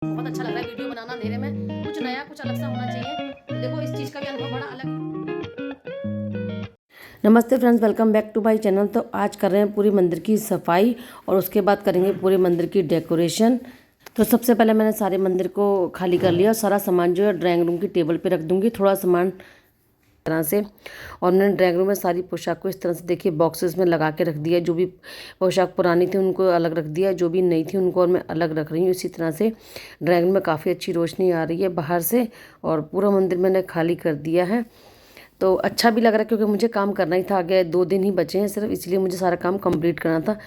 बहुत अच्छा लग रहा है वीडियो बनाना अंधेरे में, कुछ नया कुछ अलग सा होना चाहिए। तो देखो इस चीज़ का भी अनुभव बड़ा अलग। नमस्ते friends, welcome back to my channel. तो आज कर रहे हैं पूरी मंदिर की सफाई और उसके बाद करेंगे पूरे मंदिर की डेकोरेशन। तो सबसे पहले मैंने सारे मंदिर को खाली कर लिया और सारा सामान जो है ड्राइंग रूम की टेबल पे रख दूंगी, थोड़ा सामान तरह से। और मैंने ड्राइंग रूम में सारी पोशाक को इस तरह से देखिए बॉक्सेस में लगा के रख दिया। जो भी पोशाक पुरानी थी उनको अलग रख दिया, जो भी नई थी उनको और मैं अलग रख रही हूँ। इसी तरह से ड्राइंग रूम में काफ़ी अच्छी रोशनी आ रही है बाहर से और पूरा मंदिर मैंने खाली कर दिया है। तो अच्छा भी लग रहा है क्योंकि मुझे काम करना ही था, आगे 2 दिन ही बचे हैं सिर्फ, इसलिए मुझे सारा काम कंप्लीट करना था।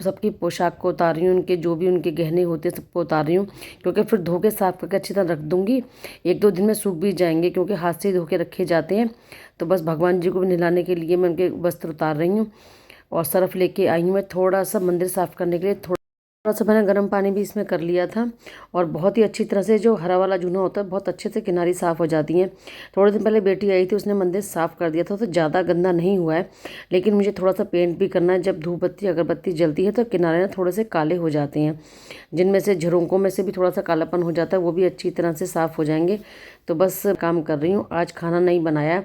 सबकी पोशाक को उतार रही हूँ, उनके जो भी उनके गहने होते हैं सबको उतार रही हूँ, क्योंकि फिर धो के साफ करके अच्छी तरह रख दूंगी। 1-2 दिन में सूख भी जाएंगे क्योंकि हाथ से ही धो के रखे जाते हैं। तो बस भगवान जी को भी नहलाने के लिए मैं उनके वस्त्र उतार रही हूँ और सर्फ लेके आई हूँ मैं थोड़ा सा मंदिर साफ करने के लिए। थोड़ा सा मैंने गर्म पानी भी इसमें कर लिया था और बहुत ही अच्छी तरह से जो हरा वाला जूना होता है बहुत अच्छे से किनारी साफ़ हो जाती हैं। थोड़े दिन पहले बेटी आई थी, उसने मंदिर साफ़ कर दिया था तो ज़्यादा गंदा नहीं हुआ है, लेकिन मुझे थोड़ा सा पेंट भी करना है। जब धूप बत्ती अगरबत्ती जलती है तो किनारे ना थोड़े से काले हो जाते हैं, जिनमें से झुरंकों में से भी थोड़ा सा कालापन हो जाता है, वो भी अच्छी तरह से साफ़ हो जाएंगे। तो बस काम कर रही हूँ। आज खाना नहीं बनाया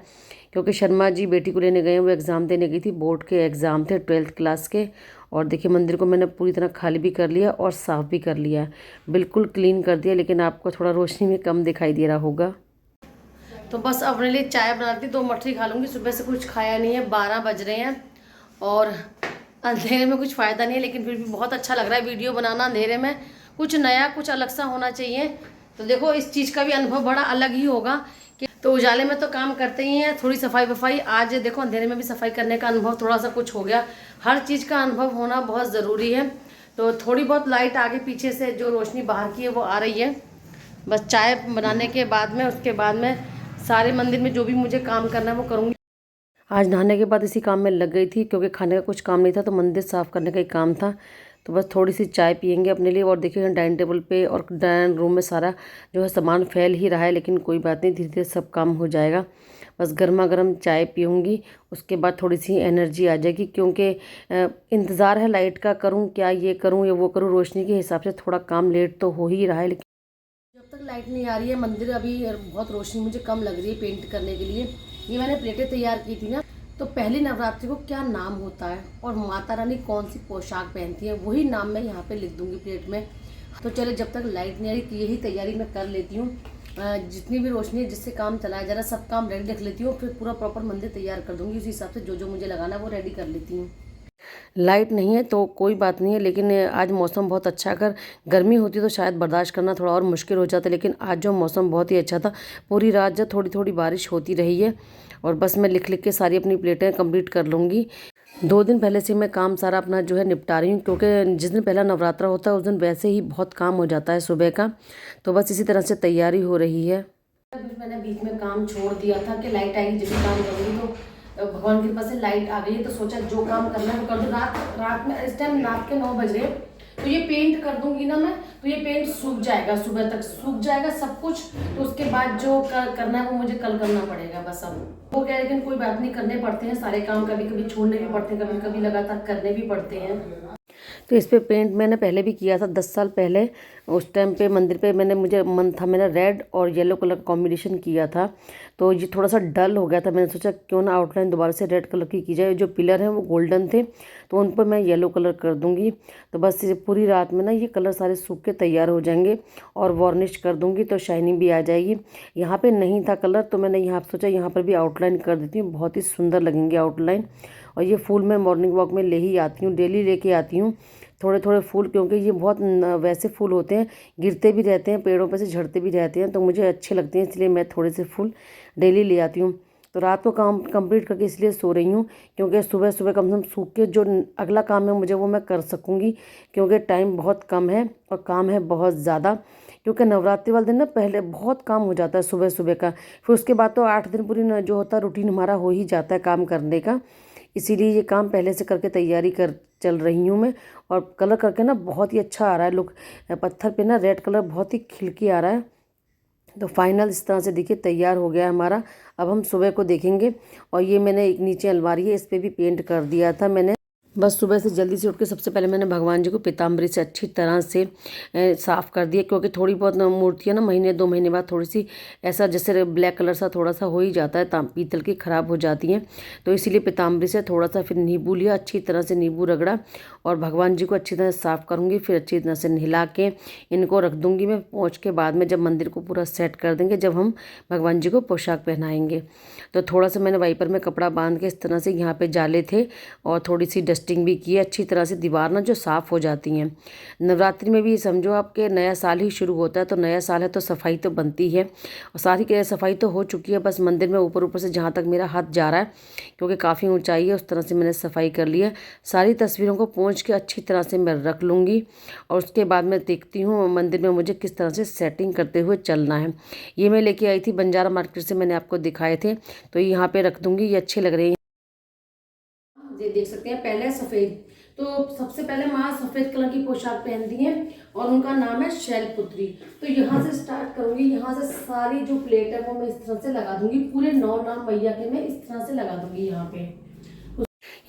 क्योंकि शर्मा जी बेटी को लेने गए हैं, वो एग्ज़ाम देने गई थी, बोर्ड के एग्ज़ाम थे 12th क्लास के। और देखिए मंदिर को मैंने पूरी तरह खाली भी कर लिया और साफ़ भी कर लिया, बिल्कुल क्लीन कर दिया, लेकिन आपको थोड़ा रोशनी में कम दिखाई दे रहा होगा। तो बस अपने लिए चाय बनाती, 2 मठरी खा लूँगी। सुबह से कुछ खाया नहीं है, 12 बज रहे हैं और अंधेरे में कुछ फ़ायदा नहीं है, लेकिन फिर भी बहुत अच्छा लग रहा है वीडियो बनाना अंधेरे में। कुछ नया कुछ अलग सा होना चाहिए। तो देखो इस चीज़ का भी अनुभव बड़ा अलग ही होगा कि तो उजाले में तो काम करते ही हैं, थोड़ी सफाई वफाई। आज देखो अंधेरे में भी सफाई करने का अनुभव थोड़ा सा कुछ हो गया। हर चीज़ का अनुभव होना बहुत ज़रूरी है। तो थोड़ी बहुत लाइट आगे पीछे से जो रोशनी बाहर की है वो आ रही है। बस चाय बनाने के बाद में, उसके बाद में सारे मंदिर में जो भी मुझे काम करना है वो करूँगी। आज नहाने के बाद इसी काम में लग गई थी क्योंकि खाने का कुछ काम नहीं था, तो मंदिर साफ़ करने का ही काम था। तो बस थोड़ी सी चाय पियेंगे अपने लिए। और देखिए डाइनिंग टेबल पे और डाइनिंग रूम में सारा जो है सामान फैल ही रहा है, लेकिन कोई बात नहीं, धीरे धीरे सब काम हो जाएगा। बस गर्मा गर्म चाय पीऊँगी, उसके बाद थोड़ी सी एनर्जी आ जाएगी, क्योंकि इंतज़ार है लाइट का, करूँ क्या, ये करूँ या वो करूँ, रोशनी के हिसाब से थोड़ा काम लेट तो हो ही रहा है। लेकिन जब तक लाइट नहीं आ रही है मंदिर अभी बहुत रोशनी मुझे कम लग रही है पेंट करने के लिए। ये मैंने प्लेटें तैयार की थी ना, तो पहली नवरात्रि को क्या नाम होता है और माता रानी कौन सी पोशाक पहनती है, वही नाम मैं यहाँ पे लिख दूंगी प्लेट में। तो चले जब तक लाइट नहीं आ रही यही तैयारी मैं कर लेती हूँ। जितनी भी रोशनी है जिससे काम चलाया जा रहा है सब काम रेडी रख लेती हूँ, फिर पूरा प्रॉपर मंदिर तैयार कर दूंगी। उसी हिसाब से जो जो मुझे लगाना है वो रेडी कर लेती हूँ। लाइट नहीं है तो कोई बात नहीं है, लेकिन आज मौसम बहुत अच्छा है। अगर गर्मी होती तो शायद बर्दाश्त करना थोड़ा और मुश्किल हो जाता, लेकिन आज जो मौसम बहुत ही अच्छा था। पूरी रात जो थोड़ी थोड़ी बारिश होती रही है और बस मैं लिख लिख के सारी अपनी प्लेटें कंप्लीट कर लूँगी। 2 दिन पहले से मैं काम सारा अपना जो है निपटा रही हूँ, क्योंकि जिस दिन पहला नवरात्रा होता है उस दिन वैसे ही बहुत काम हो जाता है सुबह का। तो बस इसी तरह से तैयारी हो रही है। मैंने बीच में काम छोड़ दिया था कि लाइट आएगी जब भी काम करूँगी, तो भगवान की कृपा से लाइट आ गई है, तो सोचा जो काम करना है वो कर दो। रात रात में इस टाइम रात के 9 बज रहे हैं, तो ये पेंट कर दूंगी ना मैं, तो ये पेंट सूख जाएगा, सुबह तक सूख जाएगा सब कुछ। तो उसके बाद जो करना है वो मुझे कल करना पड़ेगा बस। अब हो गया, लेकिन कोई बात नहीं, करने पड़ते हैं सारे काम, कभी कभी छोड़ने भी पड़ते हैं, कभी कभी लगातार करने भी पड़ते हैं। तो इस पे पेंट मैंने पहले भी किया था 10 साल पहले। उस टाइम पे मंदिर पे मैंने मुझे मन था, मैंने रेड और येलो कलर कॉम्बिनेशन किया था, तो ये थोड़ा सा डल हो गया था। मैंने सोचा क्यों ना आउटलाइन दोबारा से रेड कलर की जाए। जो पिलर हैं वो गोल्डन थे तो उन पर मैं येलो कलर कर दूंगी। तो बस ये पूरी रात में ना ये कलर सारे सूख के तैयार हो जाएंगे और वार्निश कर दूंगी तो शाइनिंग भी आ जाएगी। यहाँ पे नहीं था कलर तो मैंने यहाँ सोचा यहाँ पर भी आउटलाइन कर देती हूँ, बहुत ही सुंदर लगेंगे आउटलाइन। और ये फूल मैं मॉर्निंग वॉक में ले ही आती हूँ, डेली लेके आती हूँ थोड़े थोड़े फूल, क्योंकि ये बहुत वैसे फूल होते हैं, गिरते भी रहते हैं पेड़ों पे से, झड़ते भी रहते हैं, तो मुझे अच्छे लगते हैं, इसलिए मैं थोड़े से फूल डेली ले आती हूँ। तो रात को काम कंप्लीट करके इसलिए सो रही हूँ क्योंकि सुबह सुबह कम से कम सूख के जो अगला काम है मुझे वो मैं कर सकूँगी, क्योंकि टाइम बहुत कम है और काम है बहुत ज़्यादा। क्योंकि नवरात्रि वाले दिन ना पहले बहुत काम हो जाता है सुबह सुबह का, फिर उसके बाद तो 8 दिन पूरी जो होता है रूटीन हमारा हो ही जाता है काम करने का। इसीलिए ये काम पहले से करके तैयारी कर चल रही हूँ मैं। और कलर करके ना बहुत ही अच्छा आ रहा है लुक, पत्थर पे ना रेड कलर बहुत ही खिलके आ रहा है। तो फाइनल इस तरह से देखिए तैयार हो गया है हमारा। अब हम सुबह को देखेंगे। और ये मैंने एक नीचे अलमारी है, इस पर भी पेंट कर दिया था मैंने। बस सुबह से जल्दी से उठ के सबसे पहले मैंने भगवान जी को पीताम्बरी से अच्छी तरह से साफ़ कर दिया, क्योंकि थोड़ी बहुत मूर्तियाँ ना महीने 2 महीने बाद थोड़ी सी ऐसा जैसे ब्लैक कलर सा थोड़ा सा हो ही जाता है, पीतल की ख़राब हो जाती हैं। तो इसीलिए पीताम्बरी से थोड़ा सा फिर नींबू लिया, अच्छी तरह से नींबू रगड़ा और भगवान जी को अच्छी तरह साफ़ करूँगी। फिर अच्छी तरह से नहला के इनको रख दूँगी मैं पोंछ के। बाद में जब मंदिर को पूरा सेट कर देंगे, जब हम भगवान जी को पोशाक पहनाएंगे, तो थोड़ा सा मैंने वाइपर में कपड़ा बांध के इस तरह से यहाँ पे जाले थे और थोड़ी सी डस्टिंग भी की है अच्छी तरह से। दीवार ना जो साफ़ हो जाती हैं। नवरात्रि में भी समझो आपके नया साल ही शुरू होता है, तो नया साल है तो सफाई तो बनती है और सारी की सफाई तो हो चुकी है। बस मंदिर में ऊपर ऊपर से जहाँ तक मेरा हाथ जा रहा है, क्योंकि काफ़ी ऊंचाई है, उस तरह से मैंने सफाई कर ली है। सारी तस्वीरों को पोंछ के अच्छी तरह से मैं रख लूँगी और उसके बाद मैं देखती हूँ मंदिर में मुझे किस तरह से सेटिंग करते हुए चलना है। ये मैं लेके आई थी बंजारा मार्केट से, मैंने आपको दिखाए थे, तो यहाँ पे रख दूँगी। ये अच्छे लग रहे हैं। ये देख सकते हैं, पहले सफ़ेद, तो सबसे पहले माँ सफ़ेद कलर की पोशाक पहनती हैं और उनका नाम है शैलपुत्री। तो यहाँ से स्टार्ट करूँगी, यहाँ से सारी जो प्लेट है वो मैं इस तरह से लगा दूँगी, पूरे 9 नाम मैया के मैं इस तरह से लगा दूँगी यहाँ पे।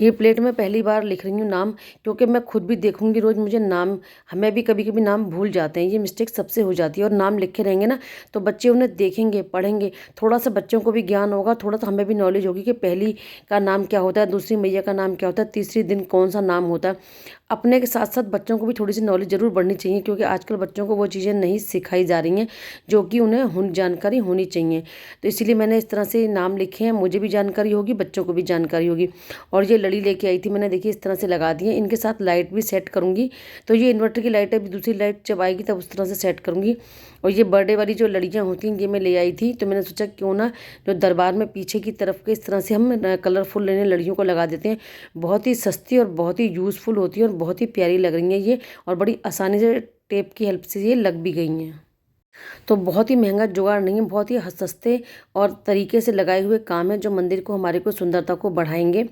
ये प्लेट में पहली बार लिख रही हूँ नाम, क्योंकि मैं खुद भी देखूंगी रोज़ मुझे नाम, हमें भी कभी कभी नाम भूल जाते हैं, ये मिस्टेक सबसे हो जाती है। और नाम लिखे रहेंगे ना तो बच्चे उन्हें देखेंगे, पढ़ेंगे, थोड़ा सा बच्चों को भी ज्ञान होगा, थोड़ा सा हमें भी नॉलेज होगी कि पहली का नाम क्या होता है, दूसरी मैया का नाम क्या होता है, तीसरी दिन कौन सा नाम होता है। अपने के साथ साथ बच्चों को भी थोड़ी सी नॉलेज ज़रूर बढ़नी चाहिए, क्योंकि आजकल बच्चों को वो चीज़ें नहीं सिखाई जा रही हैं जो कि उन्हें जानकारी होनी चाहिए। तो इसीलिए मैंने इस तरह से नाम लिखे हैं, मुझे भी जानकारी होगी, बच्चों को भी जानकारी होगी। और ये लड़ी लेके आई थी मैंने, देखिए इस तरह से लगा दी है। इनके साथ लाइट भी सेट करूँगी, तो ये इन्वर्टर की लाइट है, अभी दूसरी लाइट जब आएगी तब उस तरह से सेट करूँगी। और ये बर्थडे वाली जो लड़ियाँ होती हैं ये मैं ले आई थी, तो मैंने सोचा क्यों ना जो दरबार में पीछे की तरफ के इस तरह से हम कलरफुल लेने लड़ियों को लगा देते हैं। बहुत ही सस्ती और बहुत ही यूज़फुल होती है और बहुत ही प्यारी लग रही हैं ये, और बड़ी आसानी से टेप की हेल्प से ये लग भी गई हैं। तो बहुत ही महंगा जुगाड़ नहीं है, बहुत ही सस्ते और तरीके से लगाए हुए काम है जो मंदिर को, हमारे को सुंदरता को बढ़ाएंगे।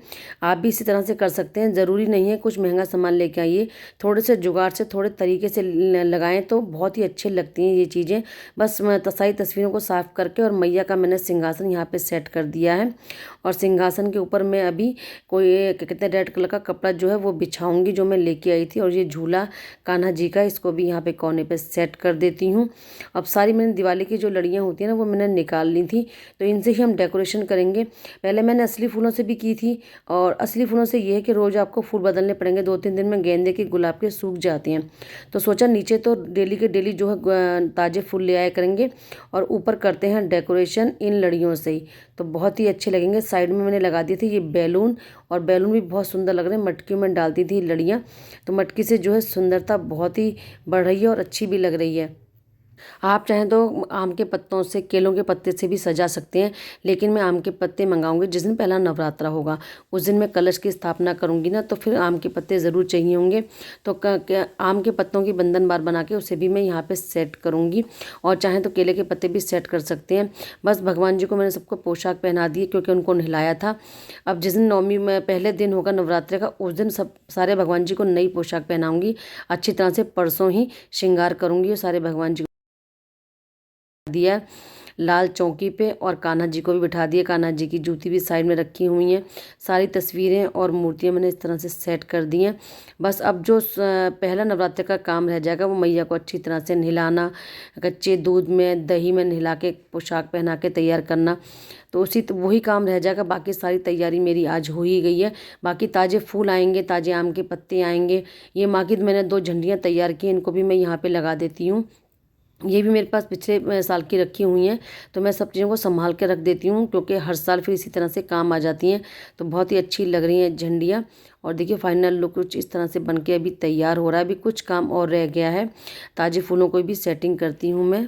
आप भी इसी तरह से कर सकते हैं, ज़रूरी नहीं है कुछ महंगा सामान लेके आइए, थोड़े से जुगाड़ से थोड़े तरीके से लगाएं तो बहुत ही अच्छी लगती हैं ये चीज़ें। बस सारी तस्वीरों को साफ़ करके और मैया का मैंने सिंहासन यहाँ पर सेट कर दिया है, और सिंहासन के ऊपर मैं अभी कोई कहते हैं रेड कलर का कपड़ा जो है वो बिछाऊँगी, जो मैं लेके आई थी। और ये झूला कान्हा जी का, इसको भी यहाँ पे कोने पे सेट कर देती हूँ। अब सारी मैंने दिवाली की जो लड़ियाँ होती हैं ना वो मैंने निकाल ली थी, तो इनसे ही हम डेकोरेशन करेंगे। पहले मैंने असली फूलों से भी की थी, और असली फूलों से ये है कि रोज़ आपको फूल बदलने पड़ेंगे, 2-3 दिन में गेंदे के, गुलाब के सूख जाते हैं। तो सोचा नीचे तो डेली के डेली जो है ताज़े फूल ले आया करेंगे, और ऊपर करते हैं डेकोरेशन इन लड़ियों से ही, तो बहुत ही अच्छे लगेंगे। साइड में मैंने लगा दी थी ये बैलून, और बैलून भी बहुत सुंदर लग रहे हैं। मटकी में डालती थी लड़ियाँ, तो मटकी से जो है सुंदरता बहुत ही बढ़ रही है और अच्छी भी लग रही है। आप चाहें तो आम के पत्तों से, केलों के पत्ते से भी सजा सकते हैं, लेकिन मैं आम के पत्ते मंगाऊंगी। जिस दिन पहला नवरात्रा होगा उस दिन मैं कलश की स्थापना करूंगी ना, तो फिर आम के पत्ते ज़रूर चाहिए होंगे। तो आम के पत्तों की बंधन बार बना के उसे भी मैं यहाँ पे सेट करूँगी, और चाहें तो केले के पत्ते भी सेट कर सकते हैं। बस भगवान जी को मैंने सबको पोशाक पहना दी, क्योंकि उनको नहलाया था। अब जिस दिन नवमी में पहले दिन होगा नवरात्रि का, उस दिन सब सारे भगवान जी को नई पोशाक पहनाऊँगी अच्छी तरह से। परसों ही श्रृंगार करूँगी और सारे भगवान जी दिया लाल चौकी पे, और कान्हा जी को भी बिठा दिया। कान्हा जी की जूती भी साइड में रखी हुई हैं। सारी तस्वीरें और मूर्तियां मैंने इस तरह से सेट कर दी हैं। बस अब जो पहला नवरात्र का काम रह जाएगा वो मैया को अच्छी तरह से नहलाना, कच्चे दूध में, दही में नहला के पोशाक पहना के तैयार करना, तो वही काम रह जाएगा। बाकी सारी तैयारी मेरी आज हो ही गई है। बाकी ताज़े फूल आएंगे, ताज़े आम के पत्ते आएंगे। ये माँ की मैंने 2 झंडियाँ तैयार की, इनको भी मैं यहाँ पर लगा देती हूँ। ये भी मेरे पास पिछले साल की रखी हुई हैं, तो मैं सब चीज़ों को संभाल के रख देती हूँ, क्योंकि हर साल फिर इसी तरह से काम आ जाती हैं। तो बहुत ही अच्छी लग रही हैं झंडियाँ। और देखिए फाइनल लुक कुछ इस तरह से बन के अभी तैयार हो रहा है। अभी कुछ काम और रह गया है, ताज़े फूलों को भी सेटिंग करती हूँ मैं।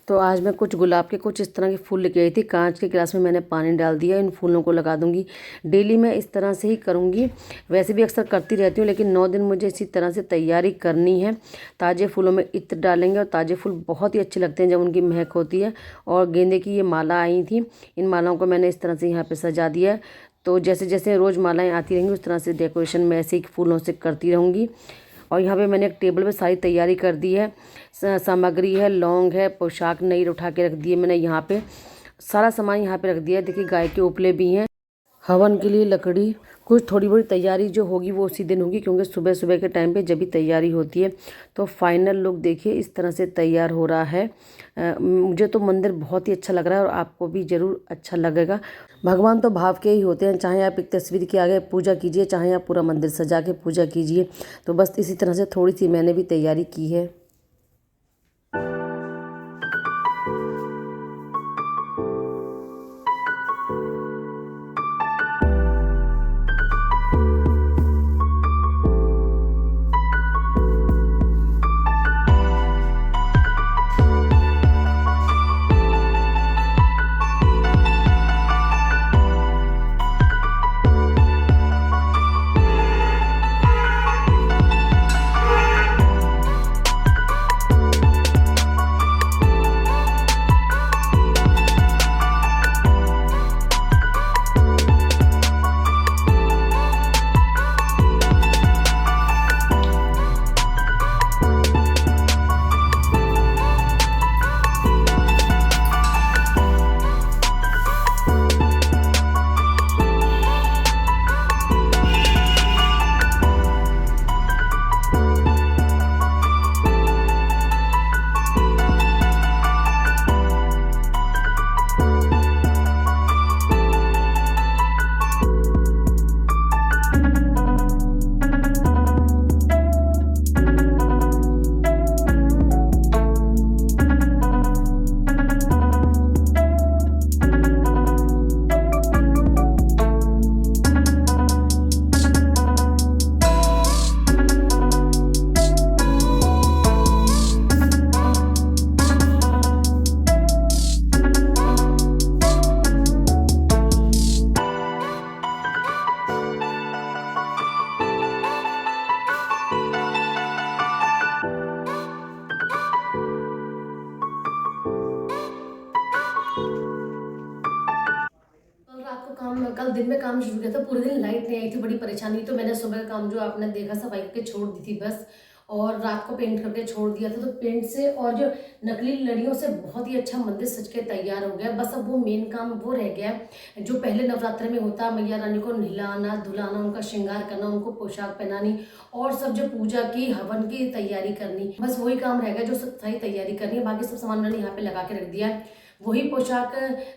तो आज मैं कुछ गुलाब के कुछ इस तरह के फूल लेके आई थी, कांच के गिलास में मैंने पानी डाल दिया, इन फूलों को लगा दूंगी। डेली मैं इस तरह से ही करूंगी, वैसे भी अक्सर करती रहती हूँ, लेकिन 9 दिन मुझे इसी तरह से तैयारी करनी है। ताज़े फूलों में इत्र डालेंगे, और ताज़े फूल बहुत ही अच्छे लगते हैं जब उनकी महक होती है। और गेंदे की ये माला आई थी, इन मालाओं को मैंने इस तरह से यहाँ पर सजा दिया है। तो जैसे जैसे रोज़ मालाएँ आती रहेंगी उस तरह से डेकोरेशन मैं ऐसे ही फूलों से करती रहूँगी। और यहाँ पे मैंने एक टेबल पे सारी तैयारी कर दी है। सामग्री है, लौंग है, पोशाक नई उठा के रख दी है मैंने यहाँ पे, सारा सामान यहाँ पे रख दिया है। देखिए गाय के उपले भी हैं, हवन के लिए लकड़ी, कुछ थोड़ी बड़ी तैयारी जो होगी वो उसी दिन होगी, क्योंकि सुबह सुबह के टाइम पे जब भी तैयारी होती है। तो फाइनल लुक देखिए इस तरह से तैयार हो रहा है। मुझे तो मंदिर बहुत ही अच्छा लग रहा है और आपको भी ज़रूर अच्छा लगेगा। भगवान तो भाव के ही होते हैं, चाहे आप एक तस्वीर के आगे पूजा कीजिए, चाहे आप पूरा मंदिर सजा के पूजा कीजिए। तो बस इसी तरह से थोड़ी सी मैंने भी तैयारी की है। कल दिन में काम शुरू किया था, पूरे दिन लाइट नहीं आई थी, बड़ी परेशानी। तो मैंने सुबह का काम जो आपने देखा सफाई करके छोड़ दी थी बस, और रात को पेंट करके छोड़ दिया था। तो पेंट से और जो नकली लड़ियों से बहुत ही अच्छा मंदिर सज के तैयार हो गया। बस अब वो मेन काम वो रह गया है जो पहले नवरात्र में होता, मैया रानी को नहलाना धुलाना, उनका श्रृंगार करना, उनको पोशाक पहनानी, और सब जो पूजा की हवन की तैयारी करनी, बस वही काम रह गया जो सब सारी तैयारी करनी है। बाकी सब सामान मैंने यहाँ पे लगा के रख दिया है। वही पोशाक,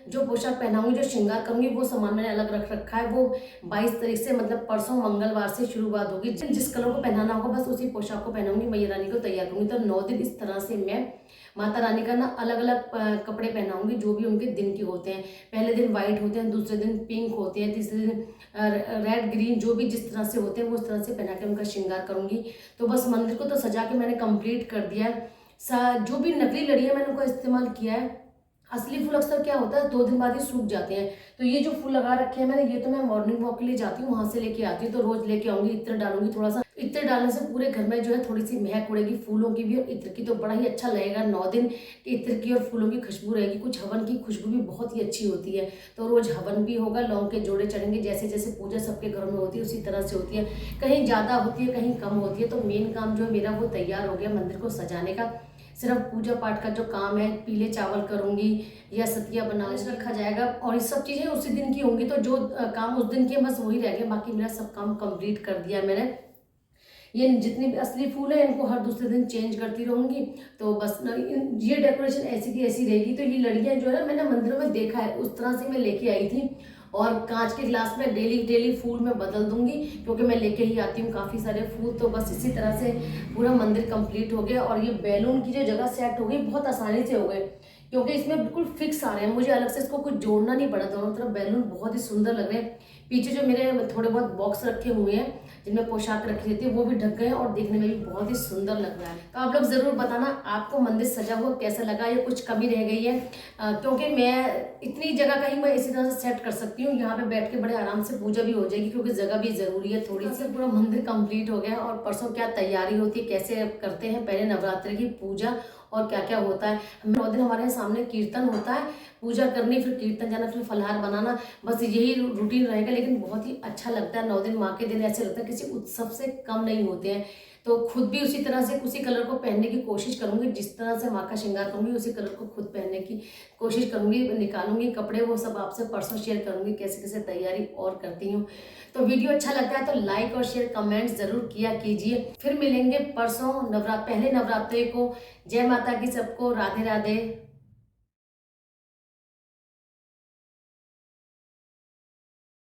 जो पोशाक पहनाऊंगी, जो श्रृंगार करूंगी, वो सामान मैंने अलग रख रखा है। वो 22 तारीख से, मतलब परसों मंगलवार से शुरुआत होगी। जिस कलर को पहनाना होगा बस उसी पोशाक को पहनाऊंगी, मैया रानी को तैयार करूंगी। तो 9 दिन इस तरह से मैं माता रानी का ना अलग अलग कपड़े पहनाऊंगी जो भी उनके दिन के होते हैं। पहले दिन व्हाइट होते हैं, दूसरे दिन पिंक होते हैं, तीसरे दिन रेड ग्रीन, जो भी जिस तरह से होते हैं वो उस तरह से पहना के उनका श्रृंगार करूंगी। तो बस मंदिर को तो सजा के मैंने कंप्लीट कर दिया है। जो भी नकली लड़ियाँ मैंने उनका इस्तेमाल किया है, असली फूल अक्सर क्या होता है 2 दिन बाद ही सूख जाते हैं। तो ये जो फूल लगा रखे हैं मैंने, ये तो मैं मॉर्निंग वॉक के लिए जाती हूँ, वहां से लेके आती हूँ। तो रोज लेके आऊंगी, इत्र डालूंगी थोड़ा सा। इत्र डालने से पूरे घर में जो है थोड़ी सी महक उड़ेगी, फूलों की भी और इत्र की। तो बड़ा ही अच्छा लगेगा 9 दिन कि इत्र की और फूलों की खुशबू रहेगी। कुछ हवन की खुशबू भी बहुत ही अच्छी होती है। तो रोज हवन भी होगा, लौंग के जोड़े चढ़ेंगे। जैसे जैसे पूजा सबके घरों में होती है उसी तरह से होती है, कहीं ज्यादा होती है कहीं कम होती है। तो मेन काम जो है मेरा वो तैयार हो गया मंदिर को सजाने का। सिर्फ पूजा पाठ का जो काम है, पीले चावल करूंगी या सतिया बनाने से रखा जाएगा, और ये सब चीजें उसी दिन की होंगी। तो जो काम उस दिन के बस वही रह गए, बाकी मेरा सब काम कंप्लीट कर दिया मैंने। ये जितने भी असली फूल है इनको हर दूसरे दिन चेंज करती रहूंगी। तो बस ये डेकोरेशन ऐसी की ऐसी रहेगी। तो ये लड़ियां जो है मैंने मंदिरों में देखा है, उस तरह से मैं लेके आई थी। और कांच के गिलास में डेली डेली फूल मैं बदल दूंगी, क्योंकि मैं लेके ही आती हूँ काफ़ी सारे फूल। तो बस इसी तरह से पूरा मंदिर कंप्लीट हो गया। और ये बैलून की जो जगह सेट हो गई बहुत आसानी से हो गए, क्योंकि इसमें बिल्कुल फिक्स आ रहे हैं, मुझे अलग से इसको कुछ जोड़ना नहीं पड़ा। दोनों तरफ बैलून बहुत ही सुंदर लग रहे हैं। पीछे जो मेरे थोड़े बहुत बॉक्स रखे हुए हैं जिनमें पोशाक रखी रहती है वो भी ढक गए हैं, और देखने में भी बहुत ही सुंदर लग रहा है। तो आप लोग जरूर बताना आपको मंदिर सजा हुआ कैसा लगा, या कुछ कमी रह गई है। क्योंकि मैं इतनी जगह का ही मैं इसी तरह से सेट कर सकती हूँ, यहाँ पे बैठ के बड़े आराम से पूजा भी हो जाएगी, क्योंकि जगह भी जरूरी है थोड़ी सी। पूरा मंदिर कंप्लीट हो गया। और परसों क्या तैयारी होती है, कैसे करते हैं पहले नवरात्रि की पूजा और क्या क्या होता है। 9 दिन हमारे सामने कीर्तन होता है, पूजा करनी, फिर कीर्तन जाना, फिर फलहार बनाना, बस यही रूटीन रहेगा। लेकिन बहुत ही अच्छा लगता है 9 दिन। माँ के दिन ऐसे लगता है किसी उत्सव से कम नहीं होते हैं। तो खुद भी उसी तरह से उसी कलर को पहनने की कोशिश करूंगी, जिस तरह से माँ का श्रृंगार करूंगी उसी कलर को खुद पहनने की कोशिश करूंगी। निकालूंगी कपड़े, वो सब आपसे परसों शेयर करूंगी कैसे कैसे तैयारी और करती हूँ। तो वीडियो अच्छा लगता है तो लाइक और शेयर कमेंट जरूर किया कीजिए। फिर मिलेंगे परसों पहले नवरात्रे को। जय माता की सबको, राधे राधे।